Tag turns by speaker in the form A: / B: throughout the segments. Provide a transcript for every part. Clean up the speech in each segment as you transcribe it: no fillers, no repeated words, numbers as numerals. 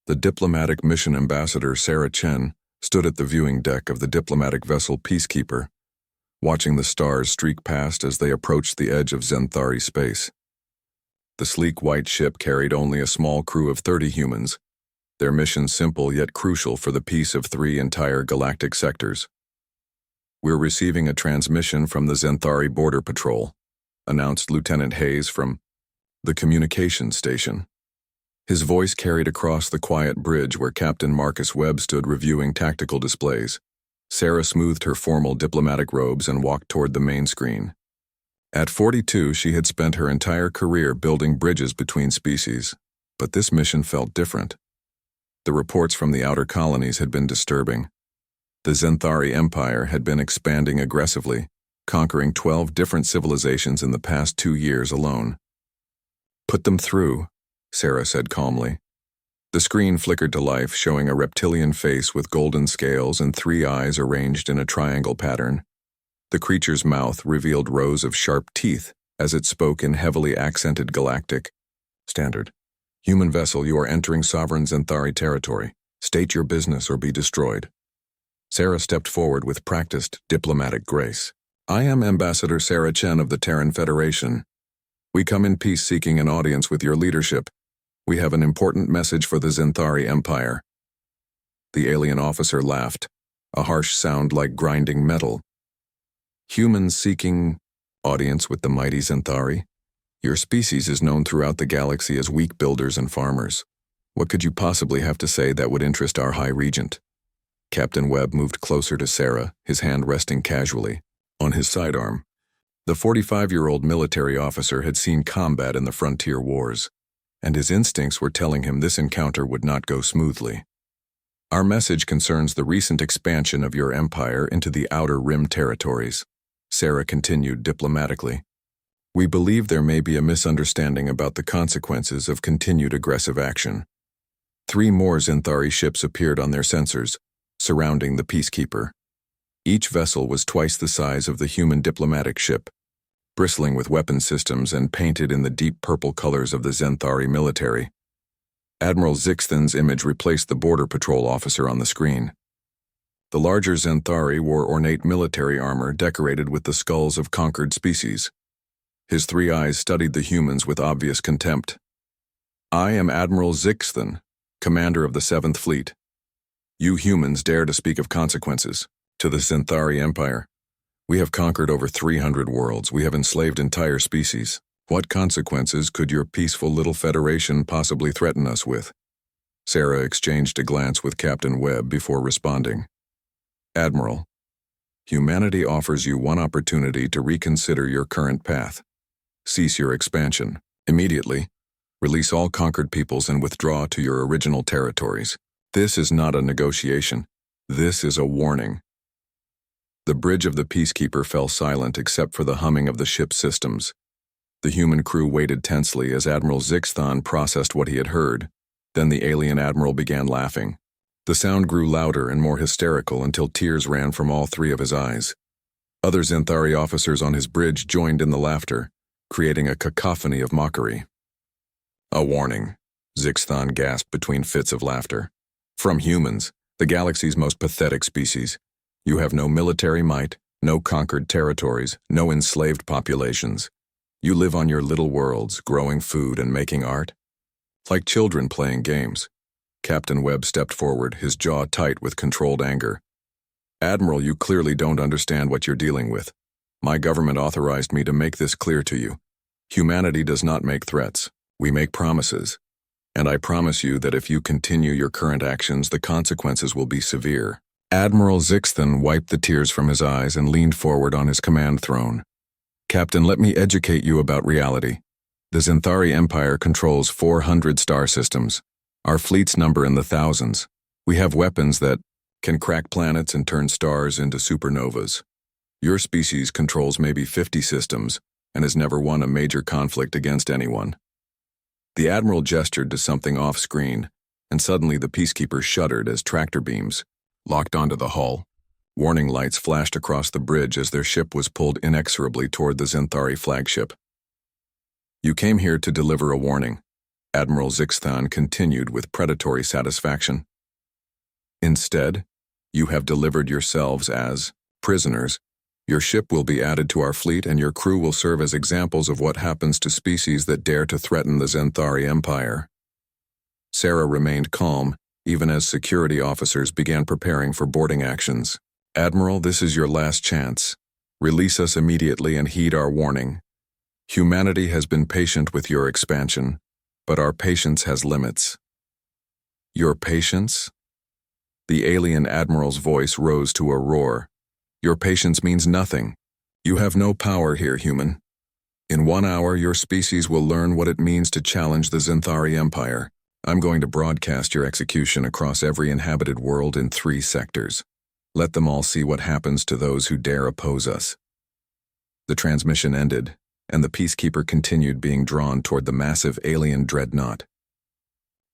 A: The diplomatic mission ambassador Sarah Chen stood at the viewing deck of the diplomatic vessel Peacekeeper, watching the stars streak past as they approached the edge of Zenthari space. The sleek white ship carried only a small crew of 30 humans, their mission simple yet crucial for the peace of 3 entire galactic sectors. "We're receiving a transmission from the Zenthari Border Patrol," announced Lieutenant Hayes from the communications station. His voice carried across the quiet bridge where Captain Marcus Webb stood reviewing tactical displays. Sarah smoothed her formal diplomatic robes and walked toward the main screen. At 42, she had spent her entire career building bridges between species, but this mission felt different. The reports from the outer colonies had been disturbing. The Zenthari Empire had been expanding aggressively, conquering 12 different civilizations in the past 2 years alone. "Put them through," Sarah said calmly. The screen flickered to life, showing a reptilian face with golden scales and 3 eyes arranged in a triangle pattern. The creature's mouth revealed rows of sharp teeth as it spoke in heavily accented Galactic. "Standard. Human vessel, you are entering sovereign Zenthari territory. State your business or be destroyed." Sarah stepped forward with practiced diplomatic grace. "I am Ambassador Sarah Chen of the Terran Federation. We come in peace seeking an audience with your leadership. We have an important message for the Zenthari Empire." The alien officer laughed, a harsh sound like grinding metal. "Humans seeking audience with the mighty Zenthari? Your species is known throughout the galaxy as weak builders and farmers. What could you possibly have to say that would interest our High Regent?" Captain Webb moved closer to Sarah, his hand resting casually on his sidearm. The 45-year-old military officer had seen combat in the frontier wars, and his instincts were telling him this encounter would not go smoothly. "Our message concerns the recent expansion of your empire into the Outer Rim territories," Sarah continued diplomatically. "We believe there may be a misunderstanding about the consequences of continued aggressive action." 3 more Zenthari ships appeared on their sensors, surrounding the Peacekeeper. Each vessel was twice the size of the human diplomatic ship, bristling with weapon systems and painted in the deep purple colors of the Zenthari military. Admiral Zixthan's image replaced the border patrol officer on the screen. The larger Zenthari wore ornate military armor decorated with the skulls of conquered species. His 3 eyes studied the humans with obvious contempt. "I am Admiral Zixthan, commander of the 7th Fleet. You humans dare to speak of consequences to the Zenthari Empire. We have conquered over 300 worlds. We have enslaved entire species. What consequences could your peaceful little federation possibly threaten us with?" Sarah exchanged a glance with Captain Webb before responding. "Admiral, humanity offers you one opportunity to reconsider your current path. Cease your expansion immediately. Release all conquered peoples and withdraw to your original territories. This is not a negotiation. This is a warning." The bridge of the Peacekeeper fell silent except for the humming of the ship's systems. The human crew waited tensely as Admiral Zixthan processed what he had heard. Then the alien admiral began laughing. The sound grew louder and more hysterical until tears ran from all 3 of his eyes. Other Zenthari officers on his bridge joined in the laughter, creating a cacophony of mockery. "A warning," Zixthan gasped between fits of laughter. "From humans, the galaxy's most pathetic species. You have no military might, no conquered territories, no enslaved populations. You live on your little worlds, growing food and making art. Like children playing games." Captain Webb stepped forward, his jaw tight with controlled anger. "Admiral, you clearly don't understand what you're dealing with. My government authorized me to make this clear to you. Humanity does not make threats. We make promises. And I promise you that if you continue your current actions, the consequences will be severe." Admiral Zixthan wiped the tears from his eyes and leaned forward on his command throne. "Captain, let me educate you about reality. The Zenthari Empire controls 400 star systems. Our fleets number in the thousands. We have weapons that can crack planets and turn stars into supernovas. Your species controls maybe 50 systems and has never won a major conflict against anyone." The Admiral gestured to something off-screen, and suddenly the Peacekeeper shuddered as tractor beams locked onto the hull. Warning lights flashed across the bridge as their ship was pulled inexorably toward the Zenthari flagship. "You came here to deliver a warning," Admiral Zixthan continued with predatory satisfaction. Instead, you have delivered yourselves as prisoners. Your ship will be added to our fleet and your crew will serve as examples of what happens to species that dare to threaten the Zenthari Empire. Sarah remained calm, even as security officers began preparing for boarding actions. Admiral, this is your last chance. Release us immediately and heed our warning. Humanity has been patient with your expansion, but our patience has limits. Your patience? The alien admiral's voice rose to a roar. Your patience means nothing. You have no power here, human. In 1 hour, your species will learn what it means to challenge the Zenthari Empire. I'm going to broadcast your execution across every inhabited world in 3 sectors. Let them all see what happens to those who dare oppose us. The transmission ended, and the Peacekeeper continued being drawn toward the massive alien dreadnought.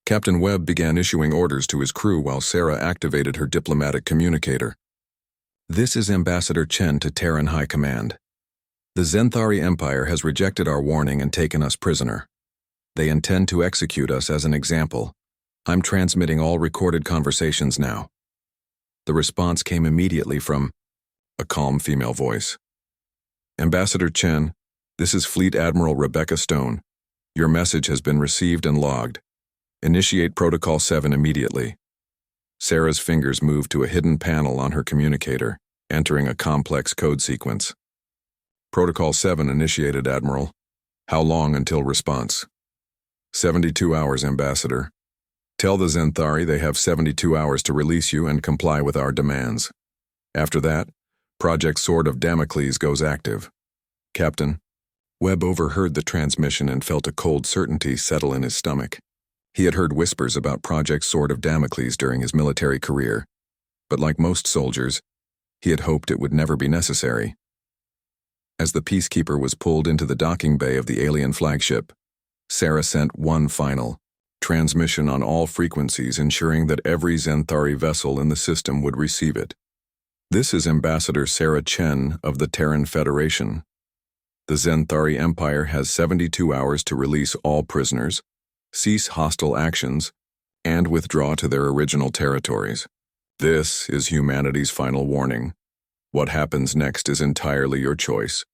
A: Captain Webb began issuing orders to his crew while Sarah activated her diplomatic communicator. This is Ambassador Chen to Terran High Command. The Zenthari Empire has rejected our warning and taken us prisoner. They intend to execute us as an example. I'm transmitting all recorded conversations now. The response came immediately from a calm female voice. Ambassador Chen, this is Fleet Admiral Rebecca Stone. Your message has been received and logged. Initiate Protocol 7 immediately. Sarah's fingers moved to a hidden panel on her communicator, entering a complex code sequence. Protocol 7 initiated, Admiral. How long until response? 72 hours, Ambassador. Tell the Zenthari they have 72 hours to release you and comply with our demands. After that, Project Sword of Damocles goes active. Captain. Webb overheard the transmission and felt a cold certainty settle in his stomach. He had heard whispers about Project Sword of Damocles during his military career, but like most soldiers, he had hoped it would never be necessary. As the Peacekeeper was pulled into the docking bay of the alien flagship, Sarah sent one final transmission on all frequencies, ensuring that every Zenthari vessel in the system would receive it. This is Ambassador Sarah Chen of the Terran Federation. The Zenthari Empire has 72 hours to release all prisoners, cease hostile actions, and withdraw to their original territories. This is humanity's final warning. What happens next is entirely your choice.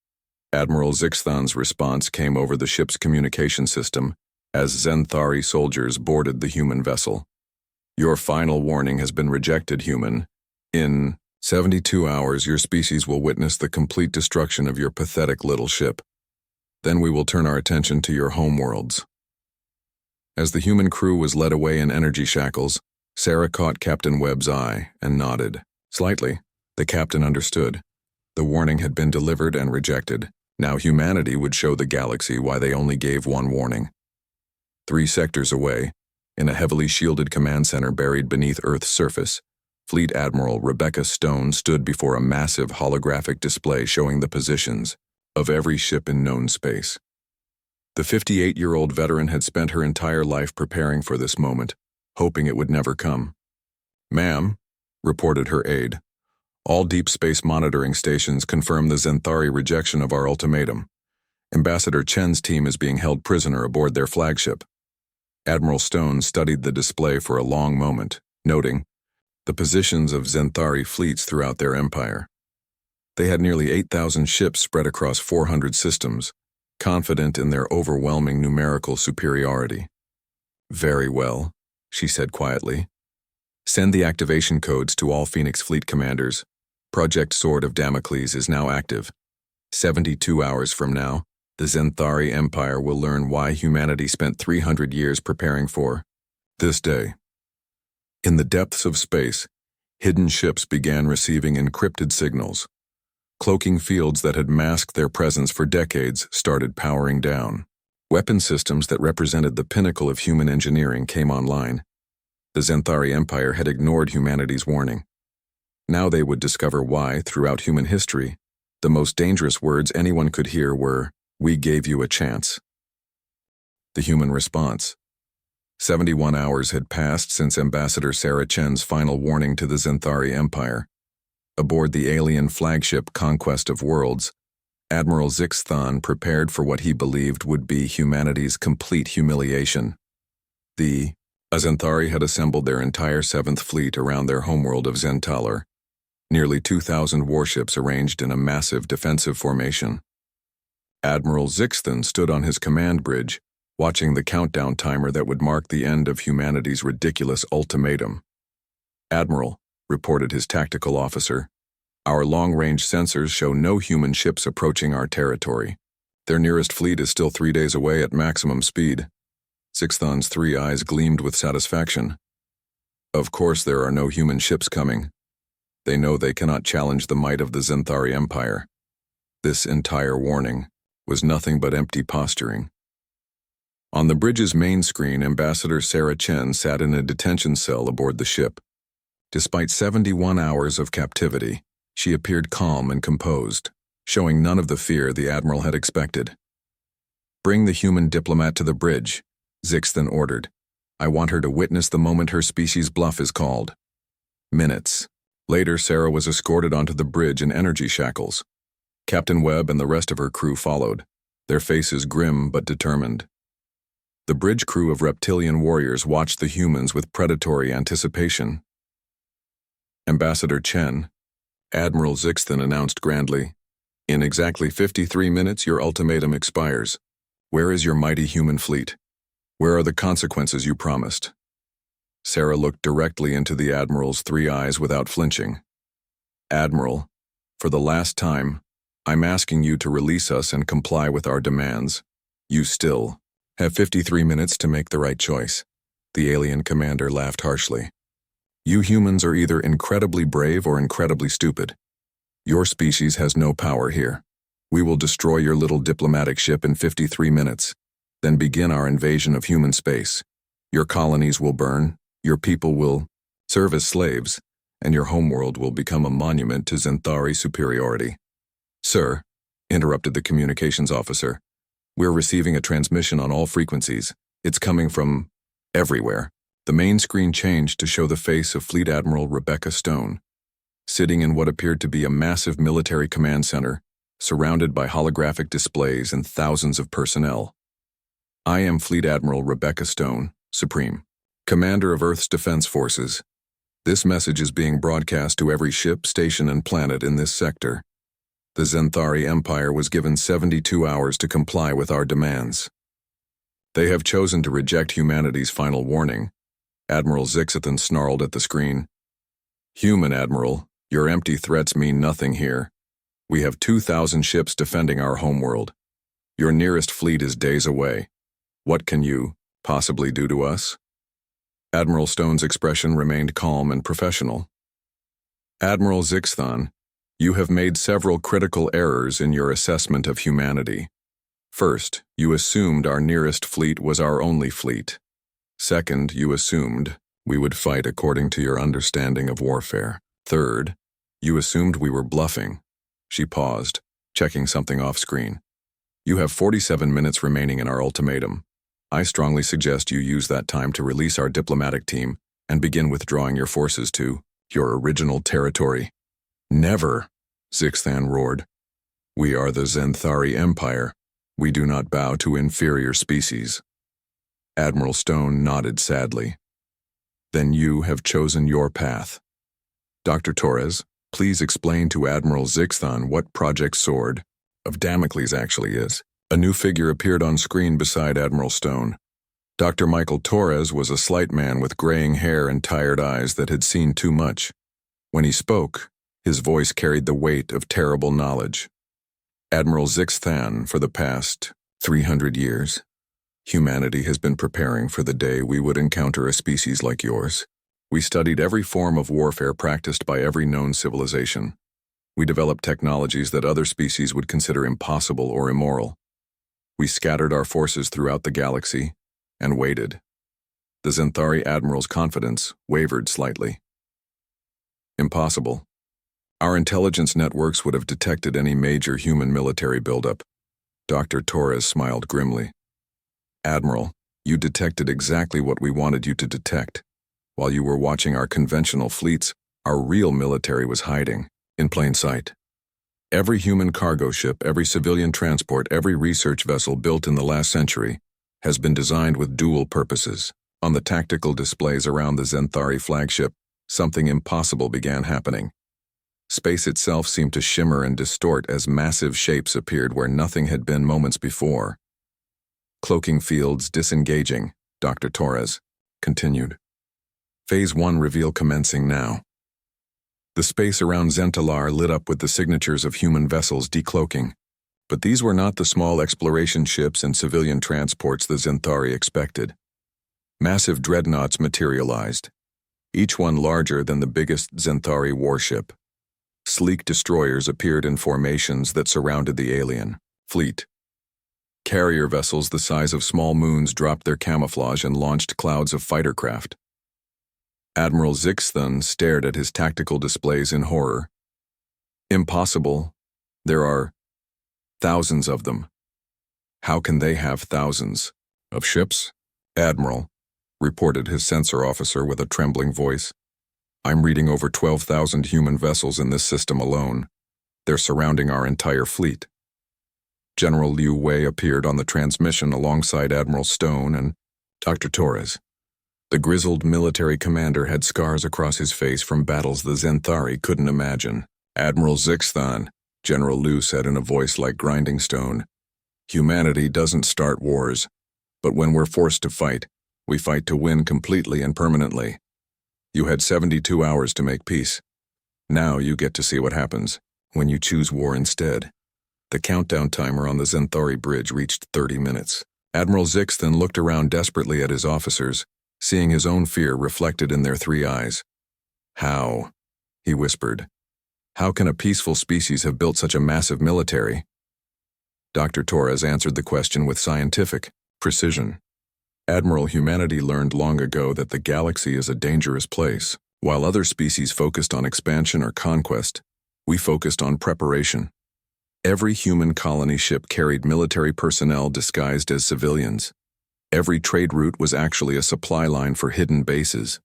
A: Admiral Zixthan's response came over the ship's communication system as Zenthari soldiers boarded the human vessel. Your final warning has been rejected, human. In 72 hours, your species will witness the complete destruction of your pathetic little ship. Then we will turn our attention to your homeworlds. As the human crew was led away in energy shackles, Sarah caught Captain Webb's eye and nodded. Slightly, the captain understood. The warning had been delivered and rejected. Now humanity would show the galaxy why they only gave one warning. 3 sectors away, in a heavily shielded command center buried beneath Earth's surface, Fleet Admiral Rebecca Stone stood before a massive holographic display showing the positions of every ship in known space. The 58-year-old veteran had spent her entire life preparing for this moment, hoping it would never come. "Ma'am," reported her aide, "all deep space monitoring stations confirm the Zenthari rejection of our ultimatum. Ambassador Chen's team is being held prisoner aboard their flagship." Admiral Stone studied the display for a long moment, noting the positions of Zenthari fleets throughout their empire. They had nearly 8,000 ships spread across 400 systems, confident in their overwhelming numerical superiority. "Very well," she said quietly. "Send the activation codes to all Phoenix Fleet commanders. Project Sword of Damocles is now active. 72 hours from now, the Zenthari Empire will learn why humanity spent 300 years preparing for this day." In the depths of space, hidden ships began receiving encrypted signals. Cloaking fields that had masked their presence for decades started powering down. Weapon systems that represented the pinnacle of human engineering came online. The Zenthari Empire had ignored humanity's warning. Now they would discover why, throughout human history, the most dangerous words anyone could hear were, "We gave you a chance." The human response. 71 hours had passed since Ambassador Sarah Chen's final warning to the Zenthari Empire. Aboard the alien flagship Conquest of Worlds, Admiral Zixthan prepared for what he believed would be humanity's complete humiliation. The Azanthari had assembled their entire 7th Fleet around their homeworld of Zentalar, nearly 2,000 warships arranged in a massive defensive formation. Admiral Zixthan stood on his command bridge, watching the countdown timer that would mark the end of humanity's ridiculous ultimatum. "Admiral," reported his tactical officer, "our long-range sensors show no human ships approaching our territory. Their nearest fleet is still 3 days away at maximum speed." Zixthan's 3 eyes gleamed with satisfaction. Of course there are no human ships coming. They know they cannot challenge the might of the Zenthari Empire. This entire warning was nothing but empty posturing. On the bridge's main screen, Ambassador Sarah Chen sat in a detention cell aboard the ship. Despite 71 hours of captivity, she appeared calm and composed, showing none of the fear the Admiral had expected. "Bring the human diplomat to the bridge," Zixthan ordered. "I want her to witness the moment her species' bluff is called." Minutes later, Sarah was escorted onto the bridge in energy shackles. Captain Webb and the rest of her crew followed, their faces grim but determined. The bridge crew of reptilian warriors watched the humans with predatory anticipation. "Ambassador Chen," Admiral Zixthan announced grandly, "in exactly 53 minutes your ultimatum expires. Where is your mighty human fleet? Where are the consequences you promised?" Sarah looked directly into the Admiral's 3 eyes without flinching. "Admiral, for the last time, I'm asking you to release us and comply with our demands. You still have 53 minutes to make the right choice." The alien commander laughed harshly. "You humans are either incredibly brave or incredibly stupid. Your species has no power here. We will destroy your little diplomatic ship in 53 minutes, then begin our invasion of human space. Your colonies will burn, your people will serve as slaves, and your homeworld will become a monument to Zenthari superiority." "Sir," interrupted the communications officer, "we're receiving a transmission on all frequencies. It's coming from everywhere." The main screen changed to show the face of Fleet Admiral Rebecca Stone, sitting in what appeared to be a massive military command center, surrounded by holographic displays and thousands of personnel. "I am Fleet Admiral Rebecca Stone, Supreme, Commander of Earth's Defense Forces. This message is being broadcast to every ship, station, and planet in this sector. The Zenthari Empire was given 72 hours to comply with our demands. They have chosen to reject humanity's final warning." Admiral Zixthan snarled at the screen. "Human Admiral, your empty threats mean nothing here. We have 2,000 ships defending our homeworld. Your nearest fleet is days away. What can you possibly do to us?" Admiral Stone's expression remained calm and professional. "Admiral Zixthan, you have made several critical errors in your assessment of humanity. First, you assumed our nearest fleet was our only fleet. Second, you assumed we would fight according to your understanding of warfare. Third, you assumed we were bluffing." She paused, checking something off screen. "You have 47 minutes remaining in our ultimatum. I strongly suggest you use that time to release our diplomatic team and begin withdrawing your forces to your original territory." "Never," Zixthan roared. "We are the Zenthari Empire. We do not bow to inferior species." Admiral Stone nodded sadly. "Then you have chosen your path. Dr. Torres, please explain to Admiral Zixthan what Project Sword of Damocles actually is." A new figure appeared on screen beside Admiral Stone. Dr. Michael Torres was a slight man with graying hair and tired eyes that had seen too much. When he spoke, his voice carried the weight of terrible knowledge. "Admiral Zixthan, for the past 300 years, humanity has been preparing for the day we would encounter a species like yours. We studied every form of warfare practiced by every known civilization. We developed technologies that other species would consider impossible or immoral. We scattered our forces throughout the galaxy and waited." The Zenthari Admiral's confidence wavered slightly. "Impossible. Our intelligence networks would have detected any major human military buildup." Dr. Torres smiled grimly. "Admiral, you detected exactly what we wanted you to detect. While you were watching our conventional fleets, our real military was hiding, in plain sight. Every human cargo ship, every civilian transport, every research vessel built in the last century has been designed with dual purposes. On the tactical displays around the Zenthari flagship, something impossible began happening. Space itself seemed to shimmer and distort as massive shapes appeared where nothing had been moments before. Cloaking fields disengaging, Dr. Torres continued. Phase 1 reveal commencing now. The space around Zentalar lit up with the signatures of human vessels decloaking. But these were not the small exploration ships and civilian transports the Zenthari expected. Massive dreadnoughts materialized, each one larger than the biggest Zenthari warship. Sleek destroyers appeared in formations that surrounded the alien fleet. Carrier vessels the size of small moons dropped their camouflage and launched clouds of fighter craft. Admiral Zixthun stared at his tactical displays in horror. Impossible. There are thousands of them. How can they have thousands of ships? Admiral, reported his sensor officer with a trembling voice. I'm reading over 12,000 human vessels in this system alone. They're surrounding our entire fleet. General Liu Wei appeared on the transmission alongside Admiral Stone and Dr. Torres. The grizzled military commander had scars across his face from battles the Zenthari couldn't imagine. Admiral Zixthun, General Liu said in a voice like grinding stone. Humanity doesn't start wars, but when we're forced to fight, we fight to win completely and permanently. You had 72 hours to make peace. Now you get to see what happens when you choose war instead. The countdown timer on the Zenthari bridge reached 30 minutes. Admiral Zixthun looked around desperately at his officers, seeing his own fear reflected in their three eyes. How? He whispered. How can a peaceful species have built such a massive military? Dr. Torres answered the question with scientific precision. Admiral, humanity learned long ago that the galaxy is a dangerous place. While other species focused on expansion or conquest, we focused on preparation. Every human colony ship carried military personnel disguised as civilians. Every trade route was actually a supply line for hidden bases.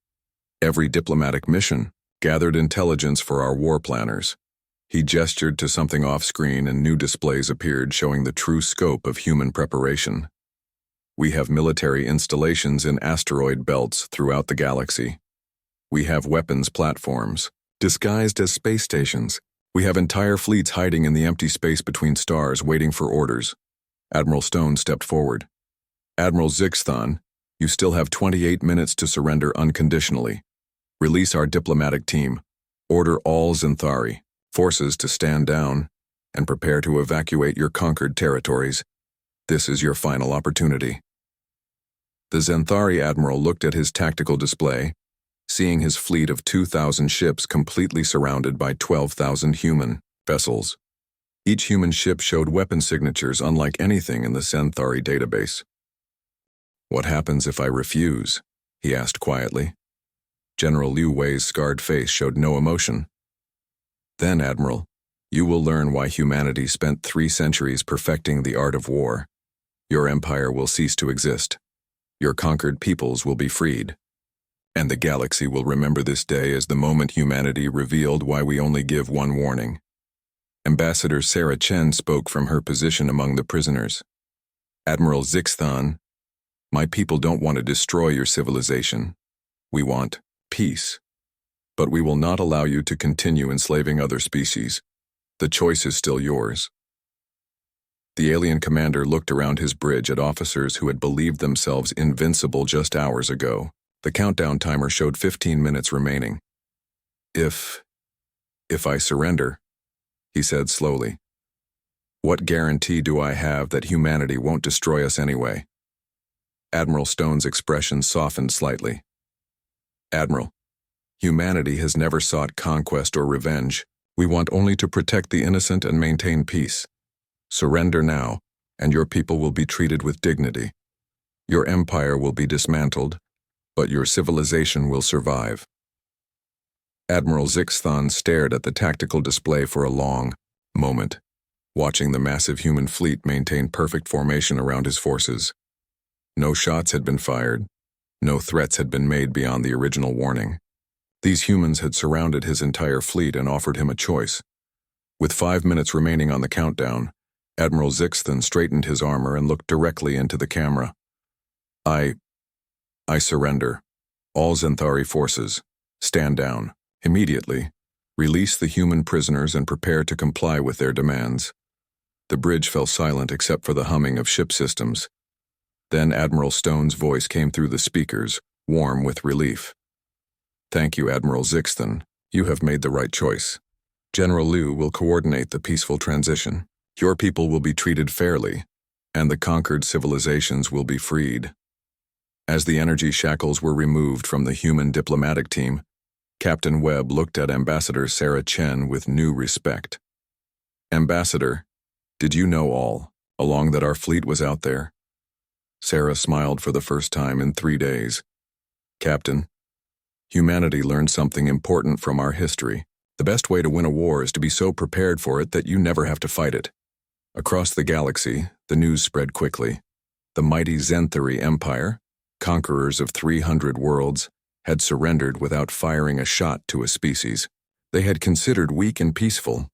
A: Every diplomatic mission gathered intelligence for our war planners. He gestured to something off-screen and new displays appeared showing the true scope of human preparation. We have military installations in asteroid belts throughout the galaxy. We have weapons platforms, disguised as space stations. We have entire fleets hiding in the empty space between stars waiting for orders. Admiral Stone stepped forward. Admiral Zixthun, you still have 28 minutes to surrender unconditionally. Release our diplomatic team. Order all Zenthari forces to stand down and prepare to evacuate your conquered territories. This is your final opportunity. The Zenthari admiral looked at his tactical display, seeing his fleet of 2,000 ships completely surrounded by 12,000 human vessels. Each human ship showed weapon signatures unlike anything in the Zenthari database. What happens if I refuse? He asked quietly. General Liu Wei's scarred face showed no emotion. Then, Admiral, you will learn why humanity spent 3 centuries perfecting the art of war. Your empire will cease to exist. Your conquered peoples will be freed. And the galaxy will remember this day as the moment humanity revealed why we only give one warning. Ambassador Sarah Chen spoke from her position among the prisoners. Admiral Zixthun, my people don't want to destroy your civilization. We want peace. But we will not allow you to continue enslaving other species. The choice is still yours. The alien commander looked around his bridge at officers who had believed themselves invincible just hours ago. The countdown timer showed 15 minutes remaining. If I surrender, he said slowly, what guarantee do I have that humanity won't destroy us anyway? Admiral Stone's expression softened slightly. Admiral, humanity has never sought conquest or revenge. We want only to protect the innocent and maintain peace. Surrender now, and your people will be treated with dignity. Your empire will be dismantled, but your civilization will survive. Admiral Zixthun stared at the tactical display for a long moment, watching the massive human fleet maintain perfect formation around his forces. No shots had been fired. No threats had been made beyond the original warning. These humans had surrounded his entire fleet and offered him a choice. With 5 minutes remaining on the countdown, Admiral Zixthun straightened his armor and looked directly into the camera. I surrender. All Xanthari forces, stand down. Immediately, release the human prisoners and prepare to comply with their demands. The bridge fell silent except for the humming of ship systems. Then Admiral Stone's voice came through the speakers, warm with relief. Thank you, Admiral Zixton. You have made the right choice. General Liu will coordinate the peaceful transition. Your people will be treated fairly, and the conquered civilizations will be freed. As the energy shackles were removed from the human diplomatic team, Captain Webb looked at Ambassador Sarah Chen with new respect. Ambassador, did you know all along that our fleet was out there? Sarah smiled for the first time in 3 days. Captain, humanity learned something important from our history. The best way to win a war is to be so prepared for it that you never have to fight it. Across the galaxy, the news spread quickly. The mighty Xanthari Empire, conquerors of 300 worlds, had surrendered without firing a shot to a species they had considered weak and peaceful.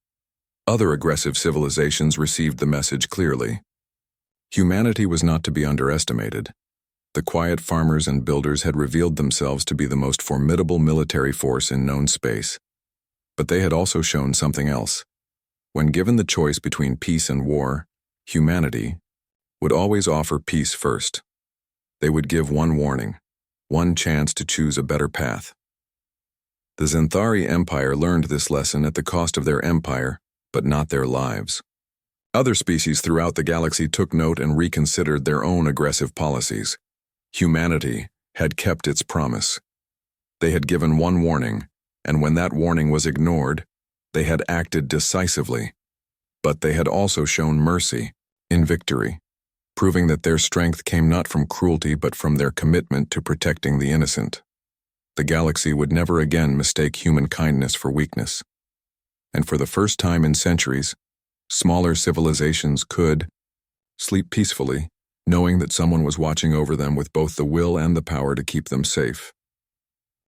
A: Other aggressive civilizations received the message clearly. Humanity was not to be underestimated. The quiet farmers and builders had revealed themselves to be the most formidable military force in known space. But they had also shown something else. When given the choice between peace and war, humanity would always offer peace first. They would give one warning, one chance to choose a better path. The Xanthari Empire learned this lesson at the cost of their empire, but not their lives. Other species throughout the galaxy took note and reconsidered their own aggressive policies. Humanity had kept its promise. They had given one warning, and when that warning was ignored, they had acted decisively. But they had also shown mercy in victory, proving that their strength came not from cruelty but from their commitment to protecting the innocent. The galaxy would never again mistake human kindness for weakness. And for the first time in centuries, smaller civilizations could sleep peacefully, knowing that someone was watching over them with both the will and the power to keep them safe.